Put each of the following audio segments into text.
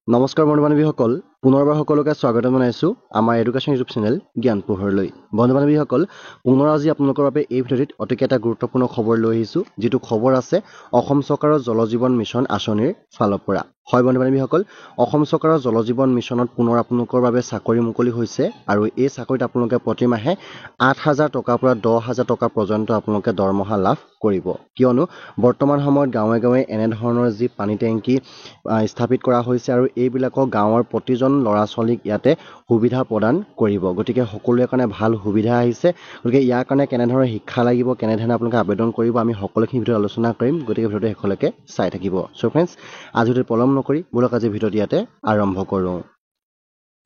নমস্কাৰ বন্ধু-বান্ধৱীসকল পুনৰবাৰ সকলোকে স্বাগতম জনাইছো আমাৰ এডুকেশ্যন ইউটিউব চেনেল জ্ঞান পোহৰলৈ বন্ধু-বান্ধৱীসকল পুনৰ আজি আপোনালোকৰ বাবে এই ভিডিঅ'টিত অতি এটা গুৰুত্বপূৰ্ণ খবৰ লৈ আহিছো যিটো খবৰ আছে অসম চৰকাৰৰ জল জীৱন মিছন আঁচনিৰ ফালৰ পৰা হয় বন্ধু-বান্ধৱীসকল অসম চৰকাৰৰ জল জীৱন মিছনত পুনৰ আপোনালোকৰ বাবে চাকৰি মুকলি হৈছে আৰু এই চাকৰিত আপোনালোকে প্ৰতি মাহে ৮,০০০ টকাৰ পৰা ১০,০০০ টকা পৰ্যন্ত আপোনালোকে দৰমহা লাভ কৰিব কিয়নো বৰ্তমান সময়ত গাঁৱে গাঁৱে এনে ধৰণৰ যি পানী টেংকি স্থাপিত কৰা হৈছে আৰু এইবিলাকক গাঁৱৰ প্ৰতিজন ল'ৰা ছোৱালীক ইয়াতে সুবিধা প্ৰদান কৰিব গতিকে সকলোৰে কাৰণে ভাল সুবিধা আহিছে গতিকে ইয়াৰ কাৰণে কেনেধৰণৰ শিক্ষা লাগিব কেনেধৰণে আপোনালোকে আবেদন কৰিব আমি সকলোখিনি ভিডিঅ'ত আলোচনা কৰিম গতিকে ভিডিঅ'টো শেষলৈকে চাই থাকিব সো ফ্ৰেণ্ডছ আজি ভিডিঅ'টো পলম নকৰি বলক আজি ভিডিঅ'টো ইয়াতে আৰম্ভ কৰোঁ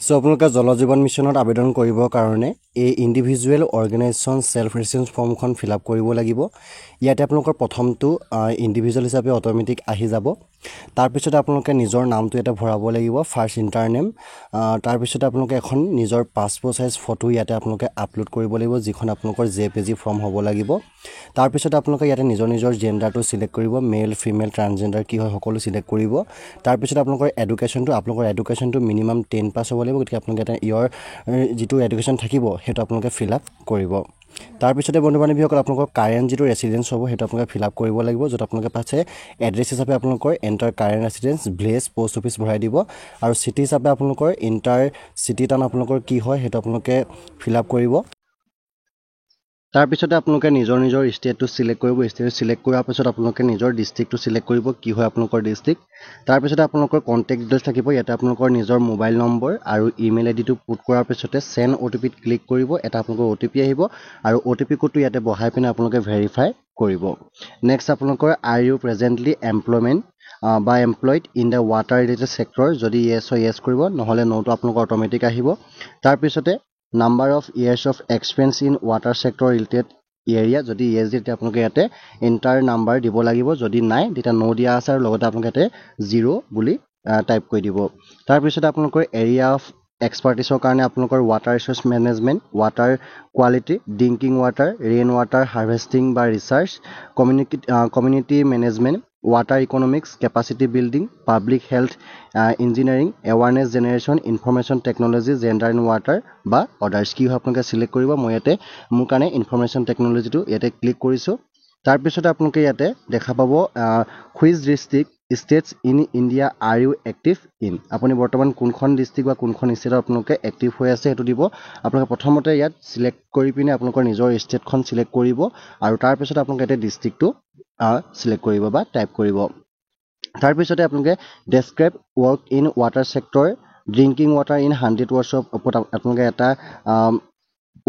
সো আপোনালোকে জল জীৱন মিছনত আবেদন কৰিবৰ কাৰণে এই ইণ্ডিভিজুৱেল অৰ্গেনাইজেশ্যন সেলফ ৰেচিডেন্স ফৰ্মখন ফিল আপ কৰিব লাগিব ইয়াতে আপোনালোকৰ প্ৰথমটো ইণ্ডিভিজুৱেল হিচাপে অট'মেটিক আহি যাব তাৰপিছত আপোনালোকে নিজৰ নামটো এটা ভৰাব লাগিব ফাৰ্ষ্ট ইণ্টাৰ নেম তাৰপিছত আপোনালোকে এখন নিজৰ পাছপোৰ্ট সাইজ ফটো ইয়াতে আপোনালোকে আপলোড কৰিব লাগিব যিখন আপোনালোকৰ জেপিজি ফৰ্ম হ'ব লাগিব তাৰপিছত আপোনালোকে ইয়াতে নিজৰ জেন্ডাৰটো সিলেক্ট কৰিব মেল ফিমেল ট্ৰান্সজেন্ডাৰ কি হয় সকলো সিলেক্ট কৰিব তাৰপিছত আপোনালোকৰ এডুকেশ্যনটো মিনিমাম 10 পাছ হ'ব লাগিব গতিকে আপোনালোকে এটা ইয়াৰ যিটো এডুকেশ্যন থাকিব হেতু আপোনালোকে ফিল আপ কৰিব তাৰপিছতে বন্ধু-বান্ধৱীসকল আপোনালোকৰ কাৰেণ্ট যিটো ৰেচিডেন্স হ'ব হেতু আপোনালোকে ফিল আপ কৰিব লাগিব যত আপোনালোকে পাছে এড্ৰেছ হিচাপে আপোনালোকৰ enter current residence village post office ভৰাই দিব আৰু সিটি হিচাপে আপোনালোকৰ ইন্টাৰ সিটি টাউন আপোনালোকৰ কি হয় হেতু আপোনালোকে ফিল আপ কৰিব তাৰপিছতে আপোনালোকে নিজৰ ষ্টেটটো সিলেক্ট কৰিব ষ্টেট সিলেক্ট কৰাৰ পিছত আপোনালোকে নিজৰ ডিস্ট্ৰিক্টটো সিলেক্ট কৰিব কি হয় আপোনালোকৰ ডিস্ট্ৰিক্ট তাৰপিছতে আপোনালোকৰ কন্টেক্ট ডিটেইলছ থাকিব ইয়াতে আপোনালোকৰ নিজৰ মোবাইল নম্বৰ আৰু ইমেইল আইডিটো পুট কৰাৰ পিছতে সেন্ড ওটিপিত ক্লিক কৰিব এটা আপোনালোকৰ ওটিপি আহিব আৰু ওটিপি কোডটো ইয়াতে বহাই পিনে আপোনালোকে ভেৰিফাই কৰিব নেক্সট আপোনালোকৰ আৰ ইউ প্ৰেজেন্টলি এমপ্লয়মেন্ট বা employed in the water related sector যদি ইয়েছ হয় ইয়েছ কৰিব নহলে নোটো আপোনালোকৰ অট'মেটিক আহিব তাৰপিছতে number of years of experience in water sector related area যদি ইয়েছ দিয়ে আপোনালোকে ইয়াতে এন্টাৰ নাম্বাৰ দিব লাগিব যদি নাই তেতিয়া নো দিয়া আছে আৰু লগতে আপোনালোকে ইয়াতে 0 বুলি টাইপ কৰি দিব তাৰপিছতে আপোনালোকৰ এৰিয়া অফ এক্সপাৰ্টিছৰ কাৰণে আপোনালোকৰ water resource management water quality drinking water rain water harvesting বা research community management water economics capacity building public health engineering awareness generation information technology gender in water বা অদাৰ্স কি হয় আপোনালোকে সিলেক্ট কৰিব মই ইয়াতে মোৰ কাৰণে ইনফৰমেশ্যন টেকনলজিটো ইয়াতে ক্লিক কৰিছো তাৰপিছতে আপোনালোকে ইয়াতে দেখা পাব which district states in India are you active in আপুনি বৰ্তমান কোনখন ডিস্ট্ৰিক্ট বা কোনখন ষ্টেটত আপোনালোকে এক্টিভ হৈ আছে হেতু দিব আপোনালোকে প্ৰথমতে ইয়াত সিলেক্ট কৰি পিনে আপোনালোকৰ নিজৰ ষ্টেটখন সিলেক্ট কৰিব আৰু তাৰপিছত আপোনালোকে ইয়াতে ডিস্ট্ৰিক্টটো সিলেক্ট কৰিব বা টাইপ কৰিব তাৰপিছতে আপোনালোকে describe work in water sector drinking water in 100 words of আপোনালোকে এটা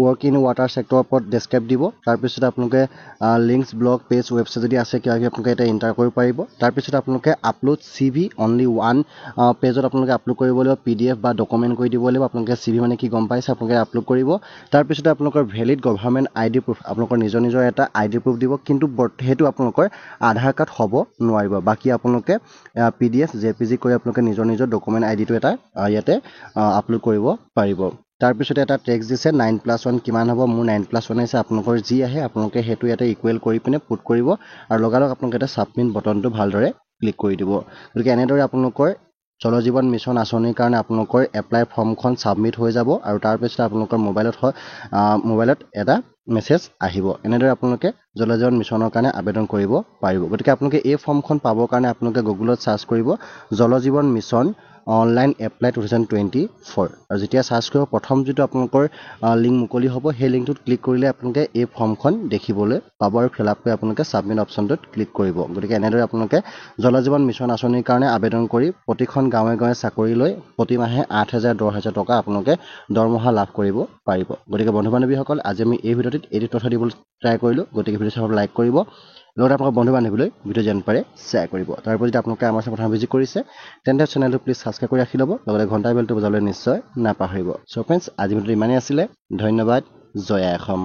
ৱৰ্ক ইন ৱাটাৰ সেক্টৰৰ ওপৰত ডেসক্ৰাইব দিব তাৰপিছত আপোনালোকে লিংকছ ব্লগ পেজ ৱেবছাইট যদি আছে কিবা আপোনালোকে এটা এন্টাৰ কৰিব পাৰিব তাৰপিছত আপোনালোকে আপলোড সিভি অনলি ওৱান পেজত আপোনালোকে আপলোড কৰিব লাগিব পিডিএফ বা ডকুমেন্ট কৰি দিব লাগিব আপোনালোকে সিভি মানে কি গম পাইছে আপোনালোকে আপলোড কৰিব তাৰপিছত আপোনালোকৰ ভ্যালিড গভৰ্ণমেন্ট আইডি প্ৰুফ আপোনালোকৰ নিজৰ এটা আইডি প্ৰুফ দিব কিন্তু হেতু আপোনালোকৰ আধাৰ কাৰ্ড হ'ব নোৱাৰিব বাকি আপোনালোকে পিডিএফ জেপিজি কৰি আপোনালোকে নিজৰ ডকুমেন্ট আইডিটো এটা ইয়াতে আপলোড কৰিব পাৰিব তাৰপিছতে এটা টেক্সট দিছে 9+1 কিমান হ'ব মোৰ 9+1 আছে আপোনালোকৰ যি আহে আপোনালোকে হেতু ইয়াতে ইকুৱেল কৰি পিনে পুট কৰিব আৰু লগালগ আপোনালোকে এটা সাবমিট বটনটো ভালদৰে ক্লিক কৰি দিব গতিকে এনেদৰে আপোনালোকৰ জল জীৱন মিছন আঁচনিৰ কাৰণে আপোনালোকৰ এপ্লাই ফৰ্মখন সাবমিট হৈ যাব আৰু তাৰপিছত আপোনালোকৰ মোবাইলত এটা মেছেজ আহিব এনেদৰে আপোনালোকে জল জীৱন মিছনৰ কাৰণে আবেদন কৰিব পাৰিব গতিকে আপোনালোকে এই ফৰ্মখন পাবৰ কাৰণে আপোনালোকে গুগলত সাৰ্চ কৰিব জল জীৱন মিছন অনলাইন এপ্লাই 2024 আৰু যেতিয়া সাৰ্চ কৰিব প্ৰথম যেটো আপোনালোকৰ লিংক মুকলি হ'ব সেই লিংকটোত ক্লিক কৰিলে আপোনালোকে এই ফৰ্মখন দেখিবলৈ পাব আৰু ফিল আপ কৰি আপোনালোকে সাবমিট অপচনটোত ক্লিক কৰিব গতিকে এনেদৰে আপোনালোকে জল জীৱন মিছন আঁচনিৰ কাৰণে আবেদন কৰি প্ৰতিখন গাঁৱে গাঁৱে চাকৰি লৈ প্ৰতি মাহে 8,000 10,000 টকা আপোনালোকে দৰমহা লাভ কৰিব পাৰিব গতিকে বন্ধু-বান্ধৱীসকল আজি আমি এই ভিডিঅ'টিত এই তথ্য দিবলৈ ট্ৰাই কৰিলো গতিকে ভিডিঅ'টো লাইক কৰিব লগতে আপোনালোকৰ বন্ধু-বান্ধৱীলৈ ভিডিঅ' যেন পাৰে শ্বেয়াৰ কৰিব তাৰপৰি যদি আপোনালোকে আমাৰ প্ৰথম ভিজিট কৰিছে তেন্তে চেনেলটো প্লিজ সাবস্ক্ৰাইব কৰি ৰাখি ল'ব লগতে ঘণ্টা বেলটো বজাবলৈ নিশ্চয় নাপাহৰিব সো ফ্ৰেণ্ডছ আজি ভিডিঅ'টো ইমানেই আছিলে ধন্যবাদ জয় অসম